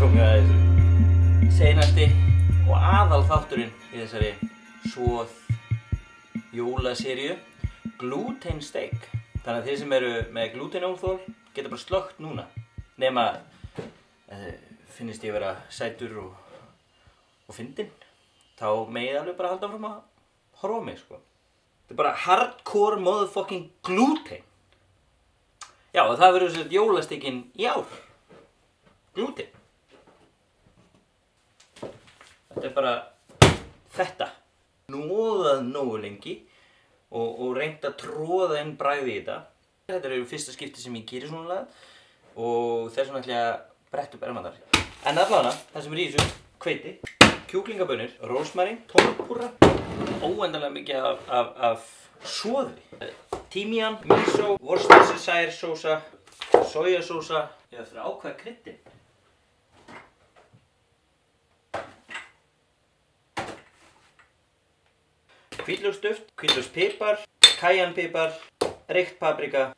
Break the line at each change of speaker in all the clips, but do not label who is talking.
komið að þessu seinasti og aðal þátturinn í þessari svoð jólaseríu, gluten steak. Þannig að þið sem eru með glutenóþol geta bara slökkt núna. Nema finnist ég vera sætur og fyndinn, þá megið alveg bara halda fram að horfa á mig, sko. Þetta er bara hardcore motherfucking gluten. Já, og það verður svona jólasteikinn í ár. Gluten. Þetta er bara þetta. Hnoðað nógu lengi og reynt að tróða inn bragði í þetta. Þetta er fyrsta skipti sem ég gerir svona lag og þess vegna ætla ég að bretta upp ermandar. En allavega, það sem er í þessu hveiti, kjúklingabönir, rósmarín, tómatpúra, óendanlega mikið af soði. Tímían, miso, Worcestershire sósa, sojasósa. Ég ætla að ákveða kryddin. Hvítlauksduft, hvítlauksπipar, kæjanpipar, reykt paprika,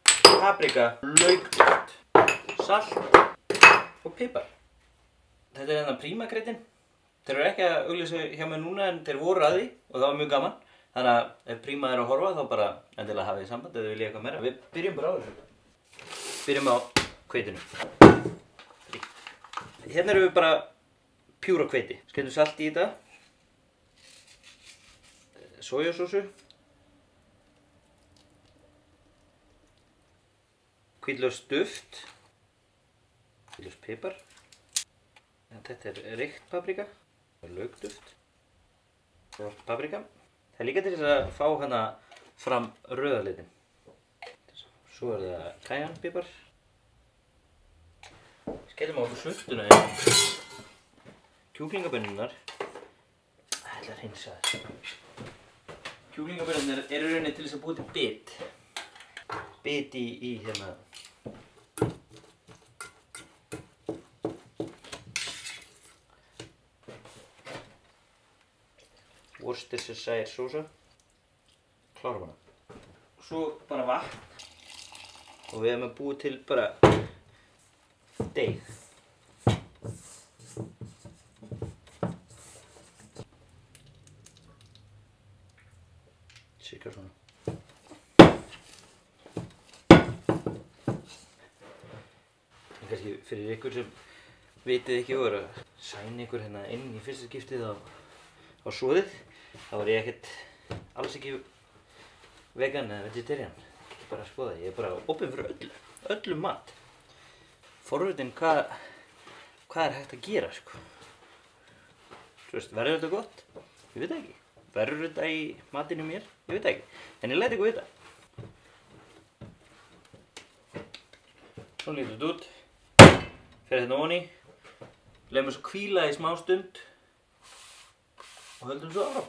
laukduft, salt og pipar. Þetta er hérna prímakryddin. Þeir eru ekki að auglýsa hjá mér núna en þeir voru að því og það var mjög gaman. Þannig að ef príma er að horfa þá bara endilega hafið samband eða þið viljið eitthvað meira. Við byrjum bara á þessu. Byrjum á hveitinu. Hérna erum við bara pjúra hveiti. Skellum salt í þetta. Sojasósu. Hvítlauksduft. Hvítlauksπipar. Þetta er reykt paprika. Laukduft. Svart paprika. Það er líka til þess að fá hana fram rauða litin. Svo er það kæjanpipar. Skellum á okkur sultuna hérna. Kjúklingabönnunar. Það ætla að hreinsa þetta. Kjúklingabönnunar eru í rauninni til þess að búa til bit. Bit í hérna. Worcestershire sósa. Klárum hana. Svo bara vatn. Og við erum að búa til bara deig. Cirka svona. Kannski fyrir ykkur sem vitið ekki og eru að sæna ykkur hérna inn í fyrsta skiptið á soðið. Þá er ég alls ekki vegan eða vegetarian. Bara að skoða, ég er bara opinn fyrir öllum mat. Forvitin hvað er hægt að gera, sko. Þú veist, verður þetta gott? Ég veit ekki. Verður þetta í matinu mér? Ég veit ekki. En ég læt ykkur vita. Svona lítur þetta út. Fer hérna ofan í. Leifum svo hvíla í smá stund. Og höldum svo áfram.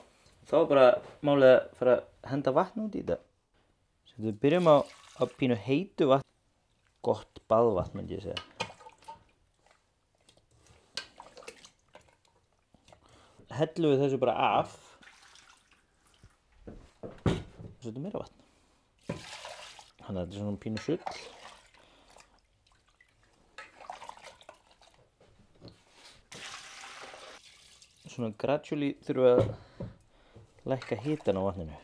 Þá er bara málið að fara að henda vatn út í þetta. Svo við byrjum á pínu heitu vatn. Gott baðvatn myndi ég segja. Hellum við þessu bara af. Og setjum meira vatn. Þannig að þetta er svona pínu sull. Svona gradually þurfum við að lækka hitan á vatninu.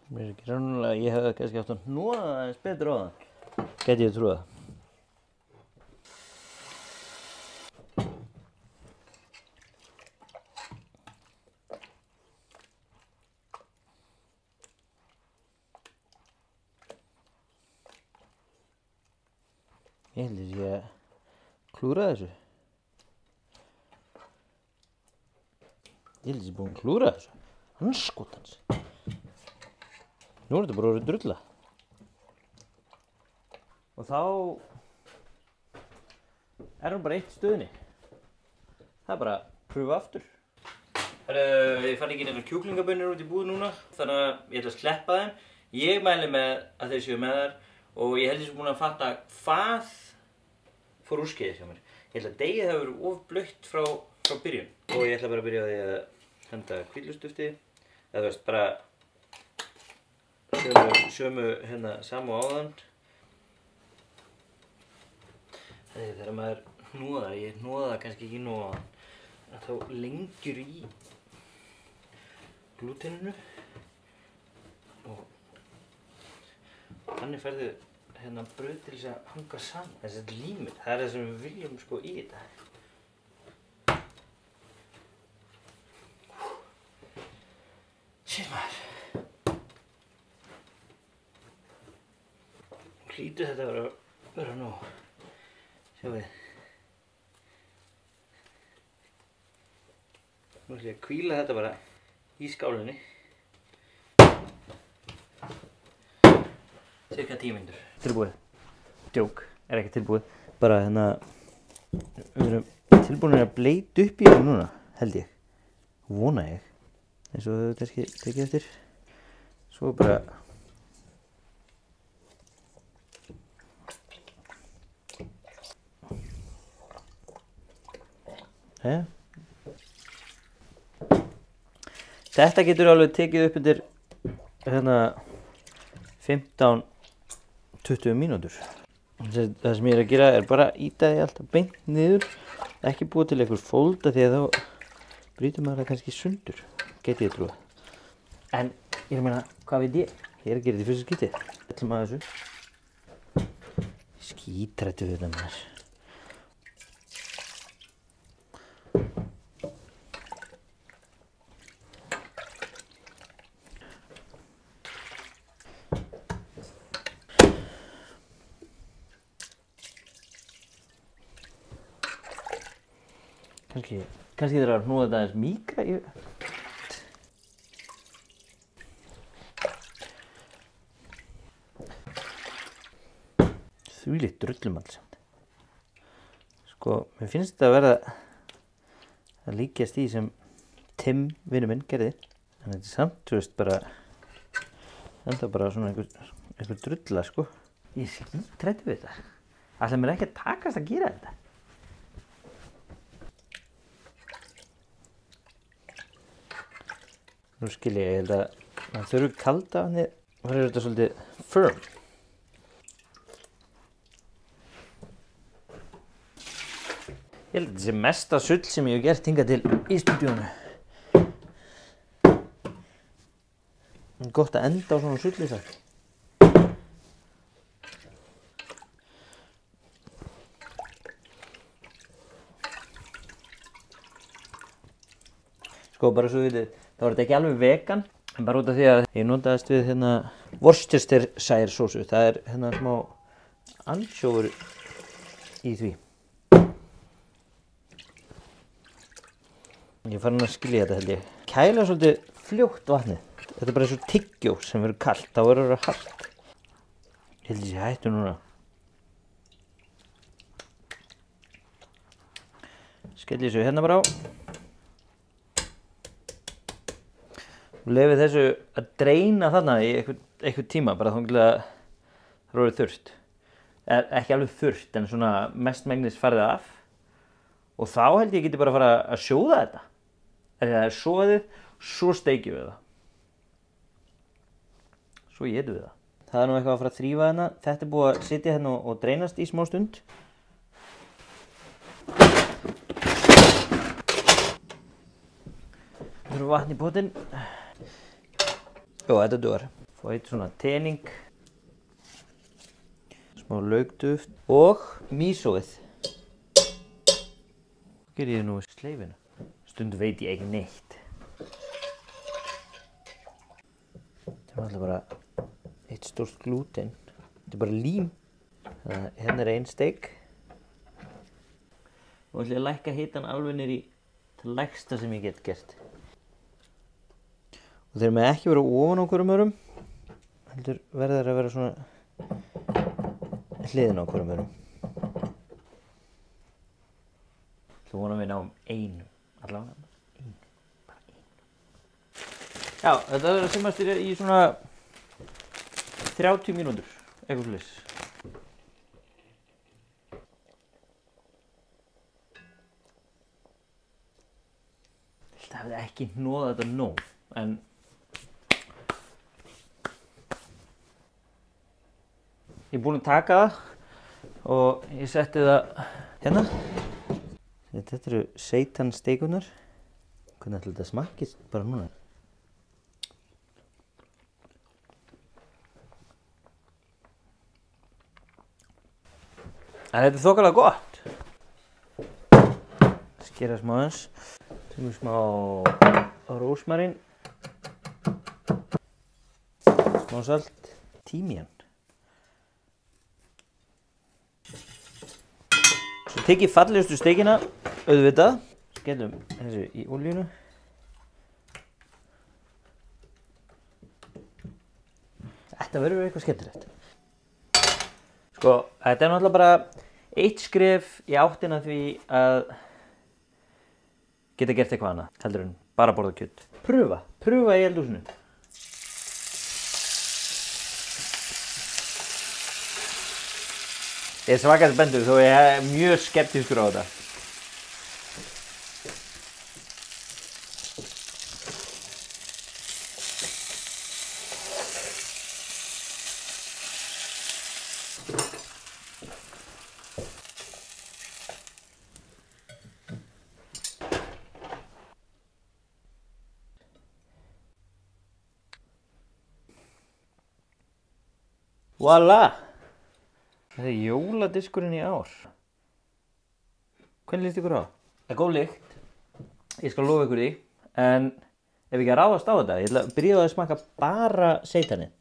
Mér er ekki raunulega, ég hefði kannski átt að hnoða aðeins betur á það. Gæti ég trúið það. Ég held að ég klúra þessu. Ég held að ég búinn að klúra þessu. Andskotans. Nú er þetta bara orðið drulla. Og þá er hún bara eitt í stöðunni. Það er bara að pröfa aftur. Ég fann ekki neitt kjúklingabönir út í búð núna. Þannig að ég ætla að sleppa þeim. Ég mæli með að þeir séu með þar. Og ég held að ég sé búinn að fatta hvað fór úrskeiðis hjá mér. Ég held að deigið hefur verið of blautt frá byrjun. Og ég ætla bara að byrja á því að henda hvítlauksdufti, Eða þú veist, bara sömu hérna samu áðan. Þegar maður hnoðar, ég hnoða kannski ekki nóg áðan, þá lengjur í glúteninu og þannig færðu hérna brauð til þess að hanga saman. Þessi límur, það er það sem við viljum sko í þetta. Shit maður. Hlýtur þetta að vera nóg. Sjáu þið. Nú ætlum ég að hvíla þetta bara í skálinni. Cirka 10 mínútur. Tilbúið. Djók, er ekki tilbúið. Bara hérna, við erum tilbúinir að bleyta upp í þessu núna, held ég. Vona ég. Eins og þau kannski tekið eftir. Svo bara... Þetta getur alveg tekið upp undir hérna 15-20 mínútur. Það sem ég er að gera er bara ýta því alltaf beint niður, ekki búa til einhver fólda því að þá brýtur maður það kannski sundur, geti ég trúið. En ég er að meina, hvað veit ég? Ég er að gera þetta í fyrsta skipti. Ætlum að þessu. Skítrættu við þetta maður. Kannski þeir að hnúða þetta aðeins mýkra. Þvílíkt drullum alls samt. Sko, mér finnst þetta að verða að líkjast því sem Tim, vinur minn, gerði. En þetta er samt, þú veist, enda bara svona einhver drulla, sko. Ég er skítræddur við þetta. Ætlar mér ekki að takast að gera þetta. Nú skil ég held að það þurfi kalda þannig verður þetta svolítið firm. Ég held að þetta sé mesta sull sem ég hef gert hingað til í stúdíónu. Gott að enda á svona sulli það. Sko bara svo vitið. Það var þetta ekki alveg vegan, en bara út af því að ég notaðist við hérna Worcestershire sósu. Það er hérna smá ansjófur í því. Ég er farin að skilja þetta held ég. Kæla svolítið fljótt vatnið. Þetta er bara eins og tyggjó sem verður kalt, þá verður það hart. Ég held að ég sé hættur núna. Skelli þessu hérna bara á. Lefið þessu að dreina þarna í einhvern tíma, bara þangað að það er þurrt. Ekki alveg þurrt, en svona mestmegnis farið af. Og þá held ég geti bara að fara að sjóða þetta. Þegar það er soðið, svo steikjum við það. Svo étum við það. Það er nú eitthvað að fara að þrífa hérna. Þetta er búið að sitja hérna og dreinast í smá stund. Það þurfum vatn í potinn. Jó, þetta dugar. Fá eitt svona tening, smá laukduft og mísóið. Hvað gerir ég nú í sleifinu? Stundum veit ég ekki neitt. Þetta er alltaf bara eitt stórt glúten. Þetta er bara lím. Hérna er ein steik. Og ætla ég að lækka hitann alveg niður í það lægsta sem ég get gert. Og þeir með ekki vera ofan á hverjum öðrum, heldur verður að vera svona hliðin á hverjum öðrum. Þú vonum við náum einu, allavega einu, bara einu. Já, þetta verður að simmast í svona 30 mínútur, eitthvað svoleiðis. Það hefði ekki hnoðað þetta nóg, en Ég er búinn að taka það og ég setti það hérna. Þetta eru seitansteikunar. Hvernig ætla þetta smakkist bara núna? En þetta er þokkalega gott. Skera smá aðeins. Tökum smá rósmarín. Smá salt. Tímían. Svo tek ég fallegustu steikina, auðvitað. Skellum þessu í olíunu. Þetta verður eitthvað skemmtilegt. Sko, þetta er náttúrulega bara eitt skref í áttina því að geta gert eitthvað annað, heldur en bara borða kjöt. Pröfa í eldhúsinu. Ég er svakast spenntur þó ég er mjög skeptískur á þetta. Voilà! Þetta er jóladiskurinn í ár. Hvernig líst ykkur á? Það er góð lykt. Ég skal lofa ykkur því. En ef ekki að ráðast á þetta, ég ætla að byrja á að smaka bara seitanið.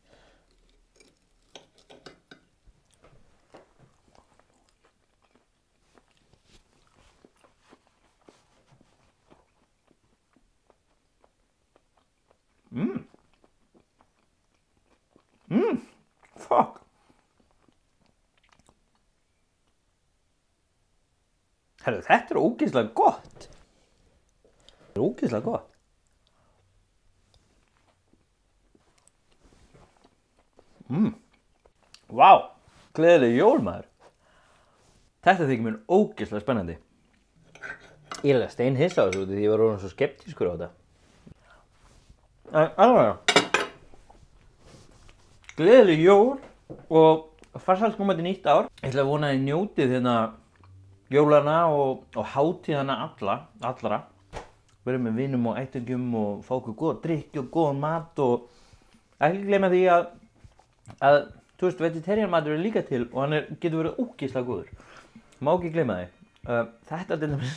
Fuck! Herru, þetta er ógeðslega gott. Þetta er ógeðslega gott. Vá, gleðileg jól, maður. Þetta þykir mér ógeðslega spennandi. Ég er alveg steinhissa á þessu því ég var orðinn svo skeptískur á þetta. Alveg. Gleðileg jól og farsælskomandi nýtt ár. Ég ætla að vona að þið njótið hérna jólana og hátíðana allra. Verið með vinum og ættingjum og fá okkur góða drykki og góðan mat og ekki gleyma því að þú veist, vegetarian matur er líka til og hann getur verið ógeðslega góður. Má ekki gleyma því. Þetta til dæmis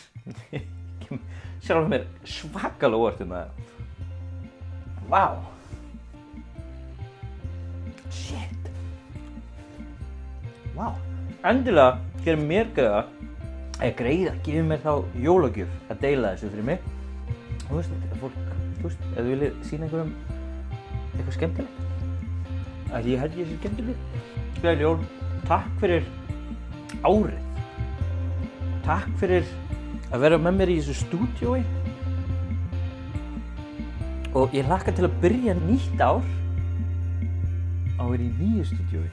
sjálf mér svakalega óvart það. Vá! Shit! Vá! Endilega gerir mér greiða, gefið mér þá jólagjöf að deila þessu fyrir mig. Og þú veist, fólk, ef þú viljið sýna einhverjum eitthvað skemmtilegt. Ég held ég sé skemmtilegt. Gleðileg jól, takk fyrir árið. Takk fyrir að vera með mér í þessu stúdíói. Og ég hlakka til að byrja nýtt ár á að vera í nýju stúdíói.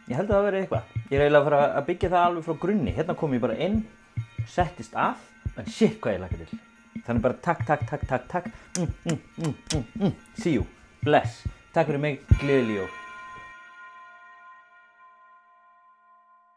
Ég held að það verði eitthvað. Ég er eiginlega að fara að byggja það alveg frá grunni. Hérna kom ég bara inn, settist að, en shit hvað ég hlakka til. Þannig bara takk. See you. Bless. Takk fyrir mig, gleðileg jól.